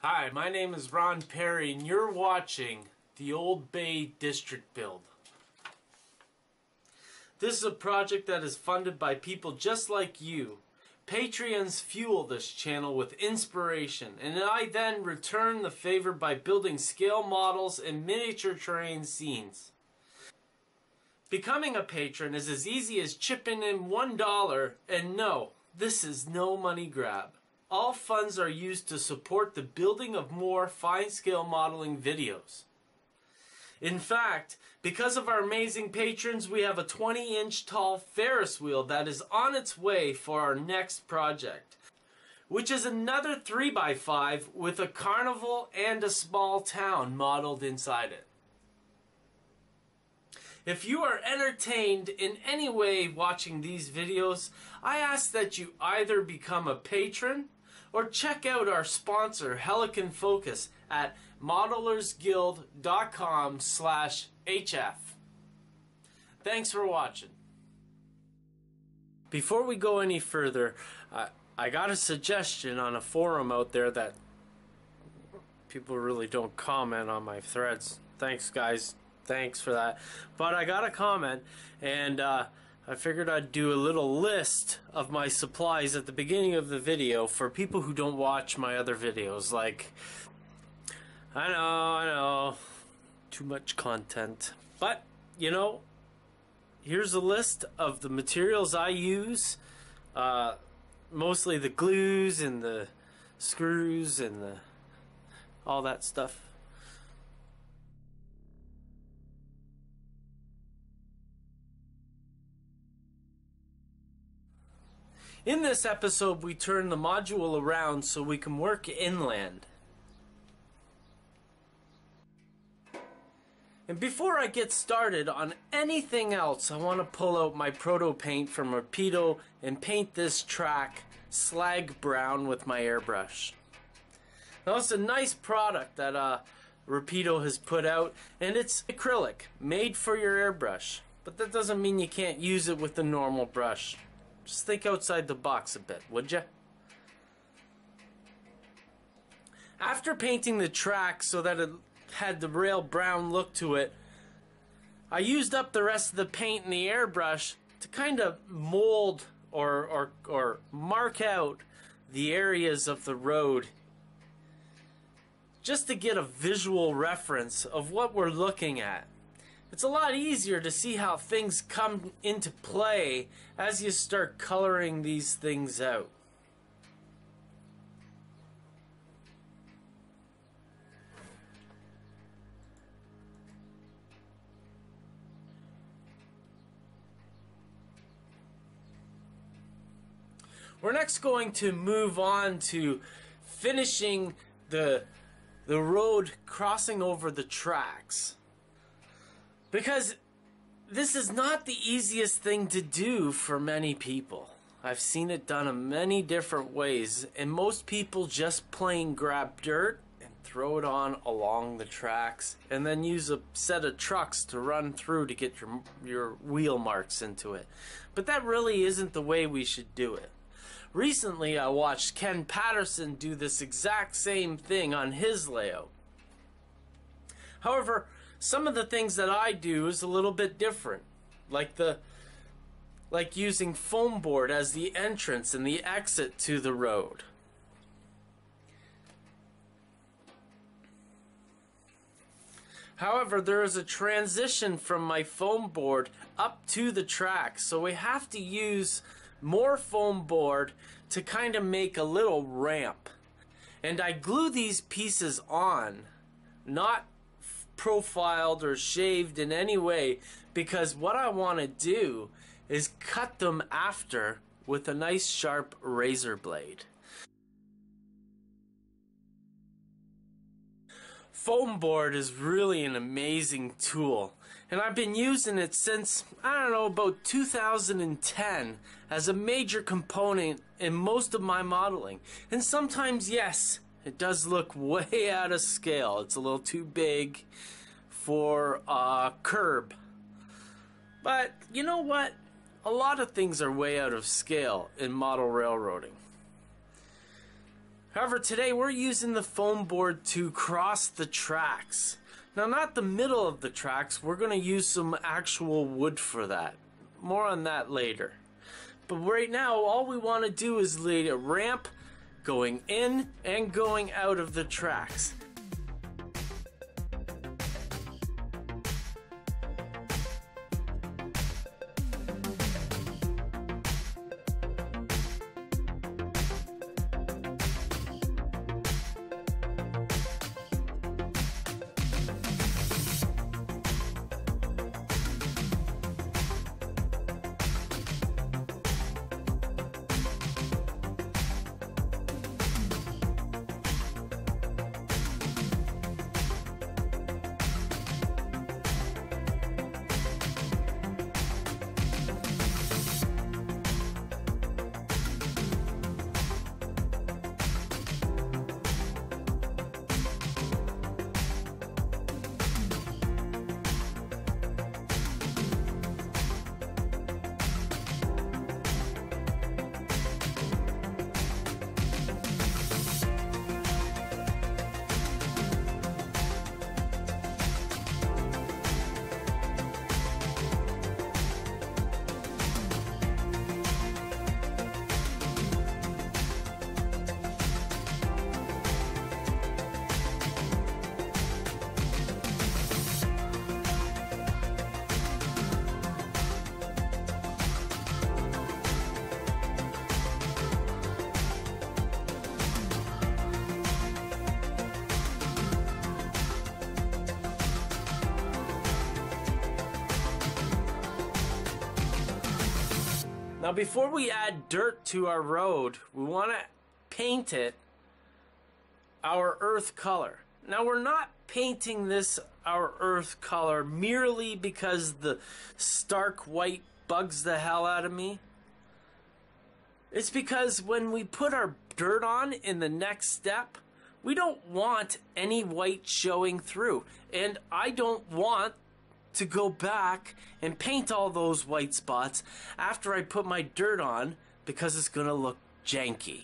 Hi, my name is Ron Perry and you're watching the Old Bay District Build. This is a project that is funded by people just like you. Patreons fuel this channel with inspiration, and I then return the favor by building scale models and miniature terrain scenes. Becoming a patron is as easy as chipping in $1, and no, this is no money grab. All funds are used to support the building of more fine-scale modeling videos. In fact, because of our amazing patrons, we have a 20-inch tall Ferris wheel that is on its way for our next project, which is another 3x5 with a carnival and a small town modeled inside it. If you are entertained in any way watching these videos, I ask that you either become a patron or check out our sponsor, Helican Focus, at modelersguild.com/HF. Thanks for watching. Before we go any further, I got a suggestion on a forum out there that people really don't comment on my threads. Thanks, guys. Thanks for that. But I got a comment, and I figured I'd do a little list of my supplies at the beginning of the video for people who don't watch my other videos. Like, I know, too much content. But, you know, here's a list of the materials I use. Mostly the glues and the screws and all that stuff. In this episode, we turn the module around so we can work inland. And before I get started on anything else, I want to pull out my proto paint from Rapido and paint this track slag brown with my airbrush. Now, it's a nice product that Rapido has put out, and it's acrylic, made for your airbrush. But that doesn't mean you can't use it with the normal brush. Just think outside the box a bit, would ya? After painting the track so that it had the rail brown look to it, I used up the rest of the paint in the airbrush to kind of mold or mark out the areas of the road, just to get a visual reference of what we're looking at. It's a lot easier to see how things come into play as you start coloring these things out. We're next going to move on to finishing the road crossing over the tracks. Because this is not the easiest thing to do for many people. I've seen it done in many different ways, and most people just plain grab dirt and throw it on along the tracks, and then use a set of trucks to run through to get your wheel marks into it. But that really isn't the way we should do it. Recently, I watched Ken Patterson do this exact same thing on his layout. However, some of the things that I do is a little bit different, like using foam board as the entrance and the exit to the road. However, there is a transition from my foam board up to the track, so we have to use more foam board to kind of make a little ramp. And I glue these pieces on, not profiled or shaved in any way, because what I want to do is cut them after with a nice sharp razor blade. Foam board is really an amazing tool, and I've been using it since, I don't know, about 2010 as a major component in most of my modeling. And sometimes, yes, it does look way out of scale. It's a little too big for a curb. But you know what? A lot of things are way out of scale in model railroading. However, today we're using the foam board to cross the tracks. Now, not the middle of the tracks. We're going to use some actual wood for that. More on that later. But right now, all we want to do is lay a ramp going in and going out of the tracks. Now, before we add dirt to our road, we want to paint it our earth color. Now, we're not painting this our earth color merely because the stark white bugs the hell out of me. It's because when we put our dirt on in the next step, we don't want any white showing through. And I don't want to go back and paint all those white spots after I put my dirt on, because it's gonna look janky.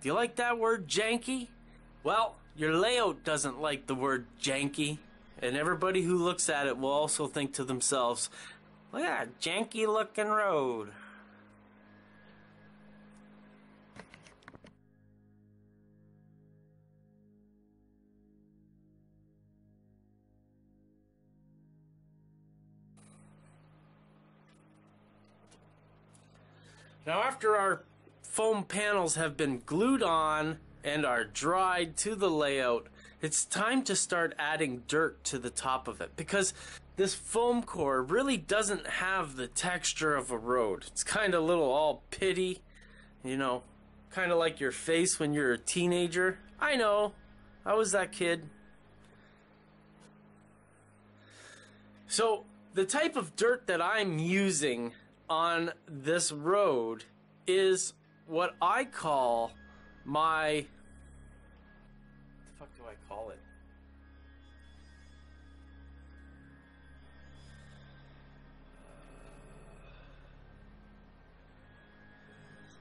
Do you like that word, janky? Well, your layout doesn't like the word janky, and everybody who looks at it will also think to themselves, look at that janky looking road. Now, after our foam panels have been glued on and are dried to the layout, it's time to start adding dirt to the top of it, because this foam core really doesn't have the texture of a road. It's kind of a little all pitty, you know, kind of like your face when you're a teenager. I know, I was that kid. So the type of dirt that I'm using on this road is what I call my, what the fuck do I call it?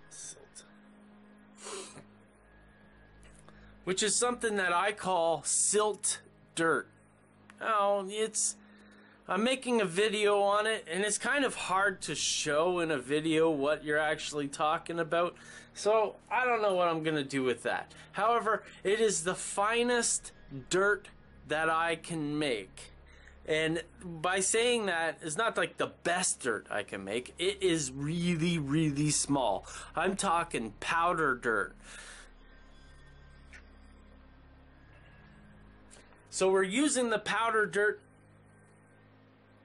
Silt. Which is something that I call silt dirt. Oh, I'm making a video on it, and it's kind of hard to show in a video what you're actually talking about, so I don't know what I'm going to do with that. However, it is the finest dirt that I can make. And by saying that, it's not like the best dirt I can make. It is really, really small. I'm talking powder dirt. So we're using the powder dirt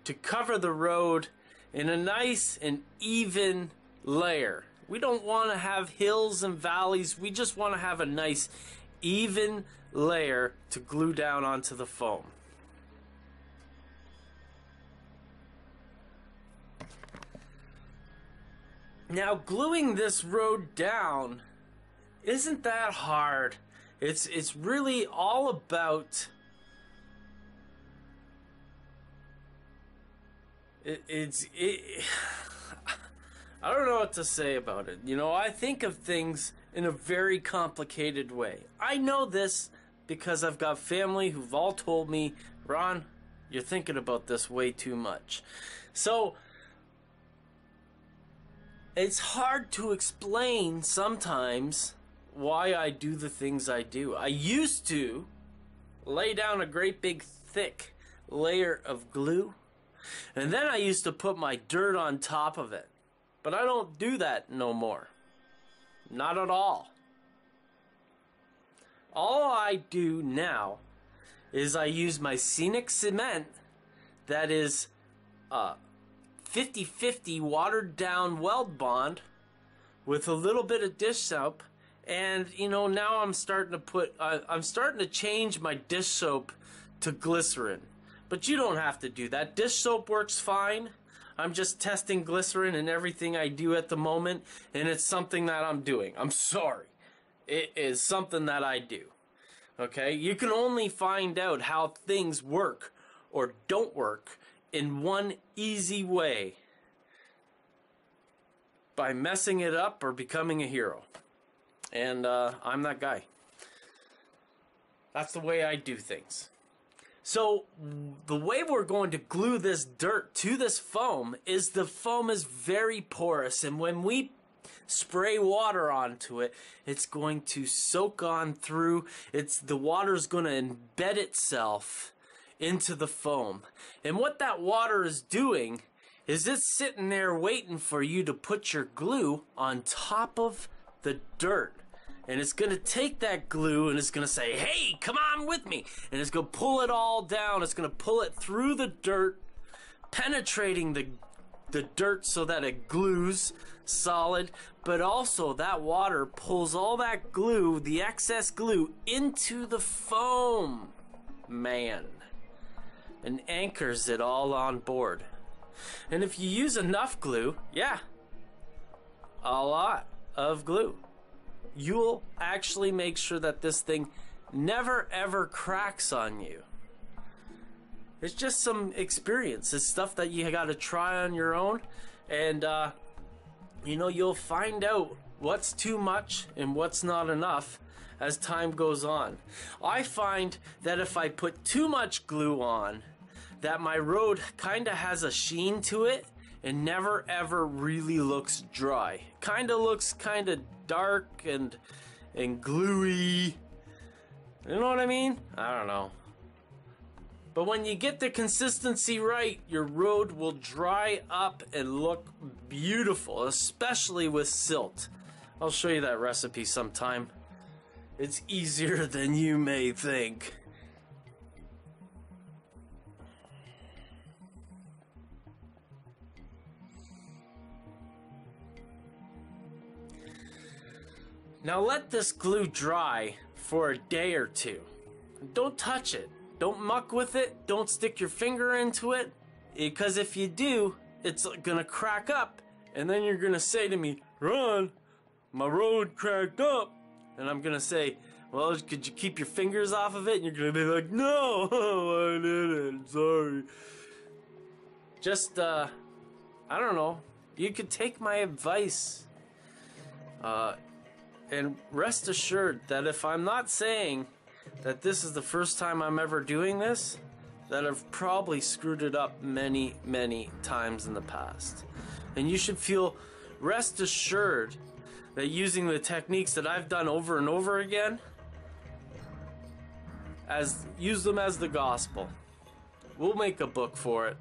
to cover the road in a nice and even layer. We don't want to have hills and valleys. We just want to have a nice even layer to glue down onto the foam. Now, gluing this road down isn't that hard. It's really all about I don't know what to say about it. You know, I think of things in a very complicated way. I know this because I've got family who've all told me, Ron, you're thinking about this way too much. So it's hard to explain sometimes why I do the things I do. I used to lay down a great big thick layer of glue, and then I used to put my dirt on top of it. But I don't do that no more. Not at all. All I do now is I use my scenic cement that is 50-50 watered down weld bond with a little bit of dish soap. And you know, now I'm starting to change my dish soap to glycerin. But you don't have to do that. Dish soap works fine. I'm just testing glycerin in everything I do at the moment, and it's something that I'm doing. I'm sorry. It is something that I do. Okay? You can only find out how things work or don't work in one easy way: by messing it up or becoming a hero. And I'm that guy. That's the way I do things. So the way we're going to glue this dirt to this foam is the foam is very porous, and when we spray water onto it, it's going to soak on through. The water's going to embed itself into the foam. And what that water is doing is it's sitting there waiting for you to put your glue on top of the dirt. And it's going to take that glue and it's going to say, hey, come on with me. And it's going to pull it all down. It's going to pull it through the dirt, penetrating the dirt so that it glues solid. But also that water pulls all that glue, the excess glue, into the foam, man, and anchors it all on board. And if you use enough glue, yeah, a lot of glue, you'll actually make sure that this thing never ever cracks on you. It's just some experience. It's stuff that you got to try on your own, and you know, you'll find out what's too much and what's not enough as time goes on. I find that if I put too much glue on, that my road kind of has a sheen to it and never ever really looks dry. Kind of looks kind of dark and gluey. You know what I mean? I don't know. But when you get the consistency right, your road will dry up and look beautiful, especially with silt. I'll show you that recipe sometime. It's easier than you may think. Now let this glue dry for a day or two. Don't touch it. Don't muck with it. Don't stick your finger into it. Because if you do, it's gonna crack up. And then you're gonna say to me, Ron, my road cracked up. And I'm gonna say, well, could you keep your fingers off of it? And you're gonna be like, no, I didn't, sorry. Just, I don't know. You could take my advice. And rest assured that if I'm not saying that this is the first time I'm ever doing this, that I've probably screwed it up many, many times in the past. And you should feel rest assured that using the techniques that I've done over and over again, use them as the gospel. We'll make a book for it.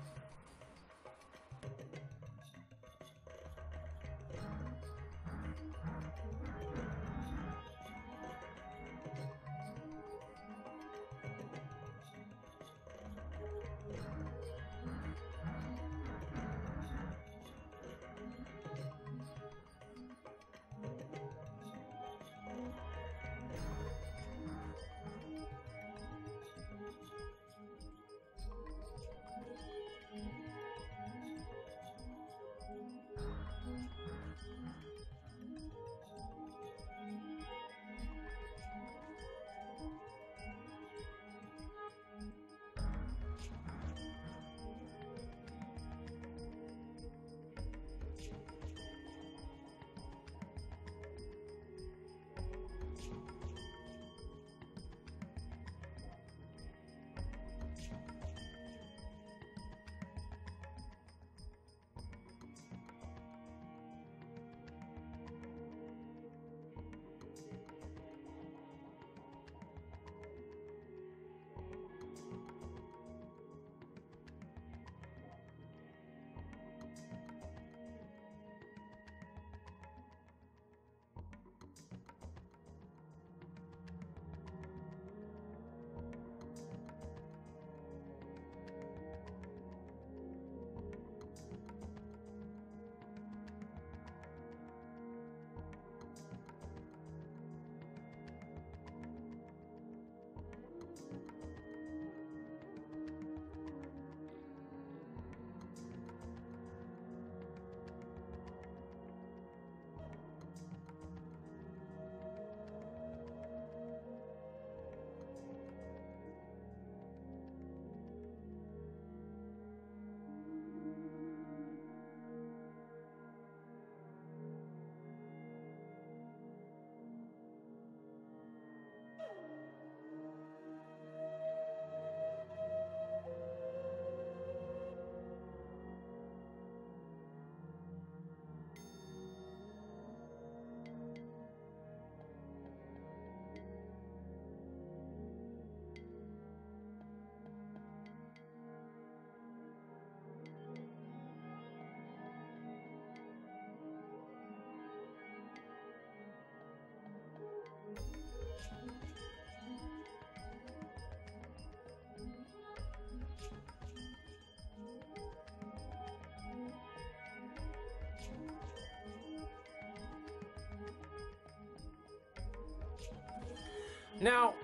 Now,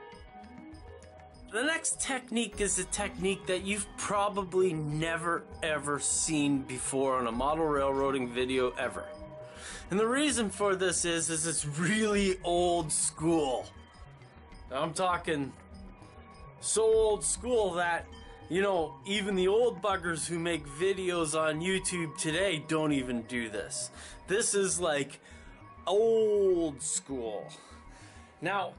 the next technique is a technique that you've probably never ever seen before on a model railroading video ever. And the reason for this is it's really old school. Now, I'm talking so old school that, you know, even the old buggers who make videos on YouTube today don't even do this. This is like old school. Now,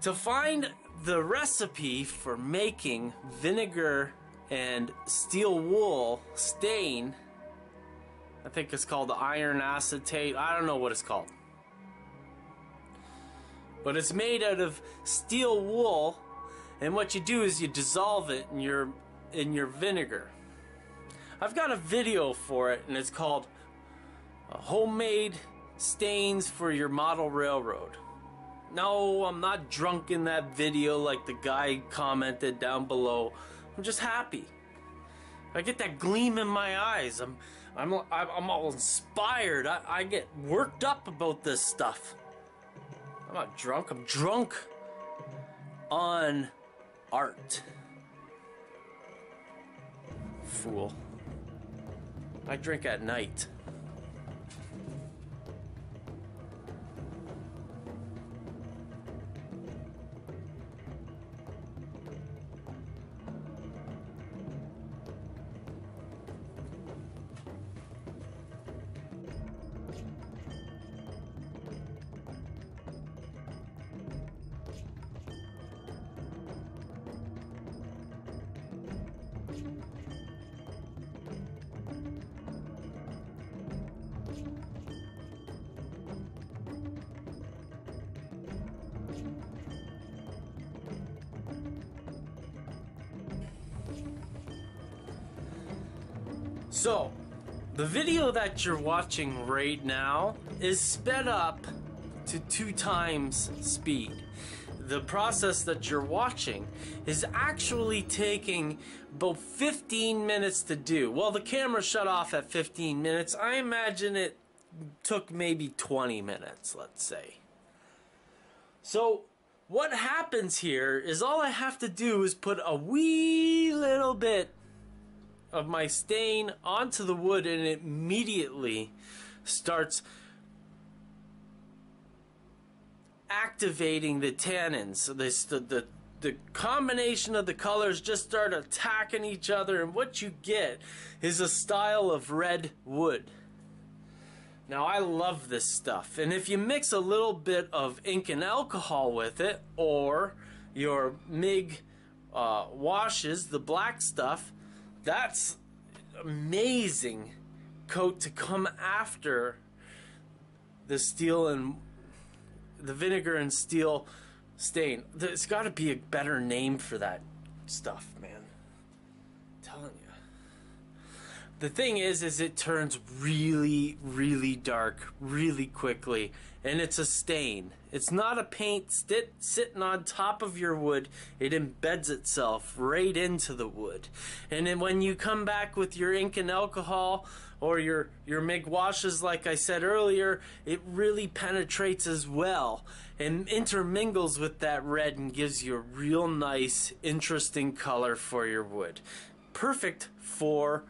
to find the recipe for making vinegar and steel wool stain, I think it's called iron acetate. I don't know what it's called. But it's made out of steel wool, and what you do is you dissolve it in your vinegar. I've got a video for it, and it's called Homemade Stains for Your Model Railroad. No, I'm not drunk in that video like the guy commented down below. I'm just happy. I get that gleam in my eyes. I'm all inspired. I get worked up about this stuff. I'm not drunk. I'm drunk on art. Fool. I drink at night. So, the video that you're watching right now is sped up to 2 times speed. The process that you're watching is actually taking about 15 minutes to do. Well, the camera shut off at 15 minutes. I imagine it took maybe 20 minutes, let's say. So, what happens here is all I have to do is put a wee little bit of my stain onto the wood, and it immediately starts activating the tannins. So the combination of the colors just start attacking each other, and what you get is a style of red wood. Now, I love this stuff, and if you mix a little bit of ink and alcohol with it, or your MIG washes, the black stuff, that's amazing coat to come after the steel and the vinegar and steel stain. There's got to be a better name for that stuff, man. I'm telling you. The thing is it turns really, really dark really quickly, and it's a stain. It's not a paint sitting on top of your wood. It embeds itself right into the wood. And then when you come back with your ink and alcohol or your MIG washes, like I said earlier, it really penetrates as well and intermingles with that red and gives you a real nice, interesting color for your wood. Perfect for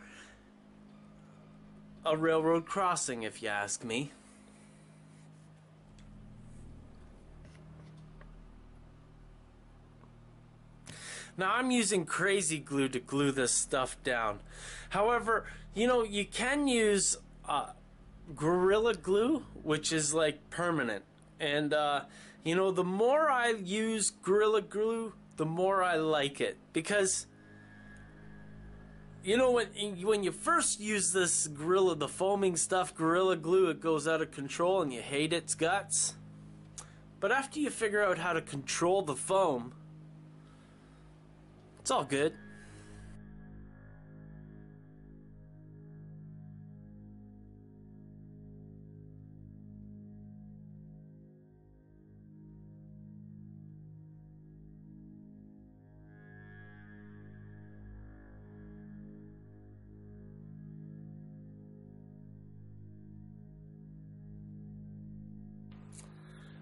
a railroad crossing, if you ask me. Now, I'm using crazy glue to glue this stuff down. However, you know, you can use Gorilla Glue, which is like permanent. And, you know, the more I use Gorilla Glue, the more I like it. Because, you know, when you first use this the foaming stuff, Gorilla Glue, it goes out of control and you hate its guts. But after you figure out how to control the foam, it's all good.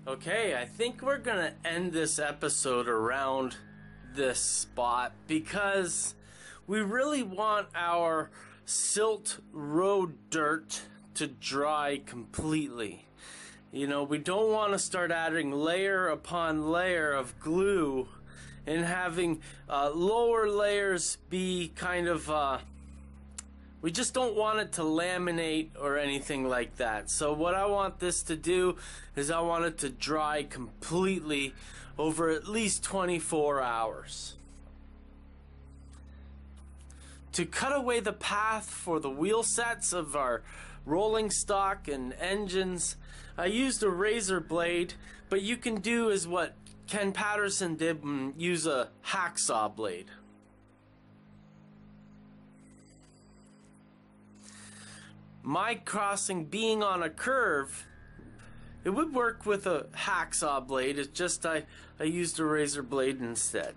Okay, I think we're gonna end this episode around this spot because we really want our silt road dirt to dry completely. You know, we don't want to start adding layer upon layer of glue and having lower layers be kind of we just don't want it to laminate or anything like that. So what I want this to do is I want it to dry completely over at least 24 hours. To cut away the path for the wheel sets of our rolling stock and engines, I used a razor blade, but you can do is what Ken Patterson did and use a hacksaw blade. My crossing being on a curve, it would work with a hacksaw blade. It's just I used a razor blade instead.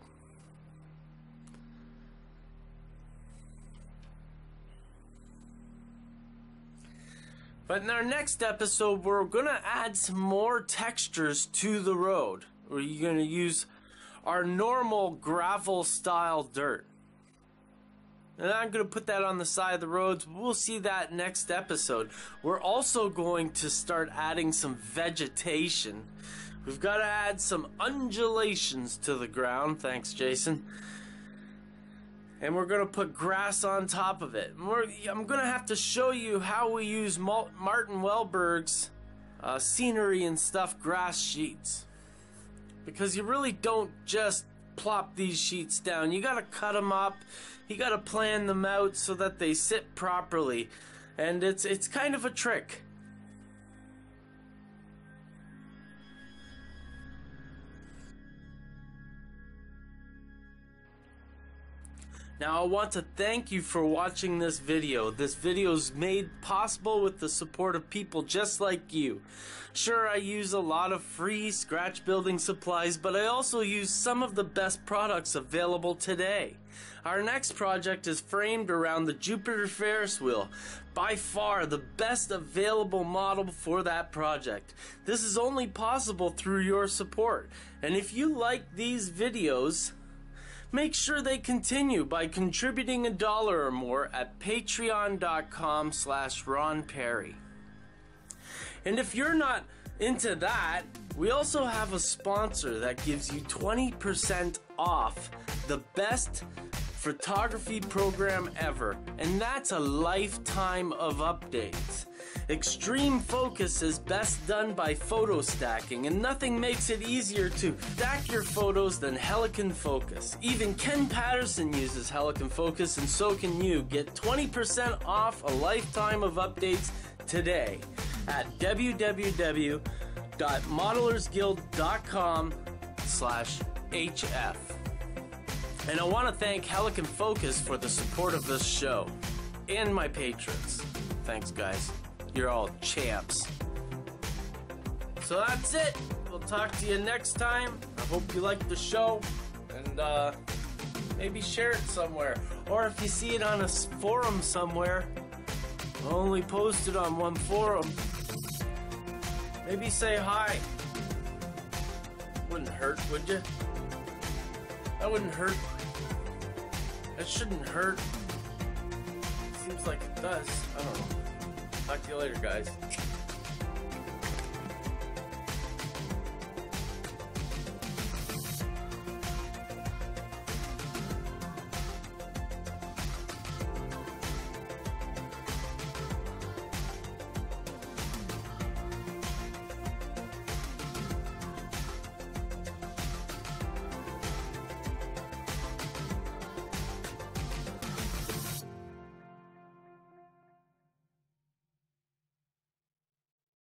But in our next episode, we're going to add some more textures to the road. We're going to use our normal gravel style dirt. And I'm going to put that on the side of the roads. We'll see that next episode. We're also going to start adding some vegetation. We've got to add some undulations to the ground. Thanks, Jason. And we're going to put grass on top of it. I'm going to have to show you how we use Martin Welberg's scenery and stuff grass sheets. Because you really don't just plop these sheets down. You got to cut them up. You got to plan them out so that they sit properly. And it's kind of a trick. Now I want to thank you for watching this video. This video is made possible with the support of people just like you. Sure, I use a lot of free scratch building supplies, but I also use some of the best products available today. Our next project is framed around the Jupiter Ferris wheel. By far the best available model for that project. This is only possible through your support. And if you like these videos, make sure they continue by contributing $1 or more at patreon.com/Ron Perry. And if you're not into that, we also have a sponsor that gives you 20% off the best photography program ever, and that's a lifetime of updates. Extreme focus is best done by photo stacking, and nothing makes it easier to stack your photos than Helicon Focus. Even Ken Patterson uses Helicon Focus, and so can you. Get 20% off a lifetime of updates today at www.modelersguild.com/HF. And I want to thank Helicon Focus for the support of this show and my patrons. Thanks, guys. You're all champs. So that's it. We'll talk to you next time. I hope you liked the show, and maybe share it somewhere. Or if you see it on a forum somewhere, I'll only post it on one forum. Maybe say hi. Wouldn't hurt, would you? That wouldn't hurt. That shouldn't hurt. Seems like it does. I don't know. Talk to you later, guys.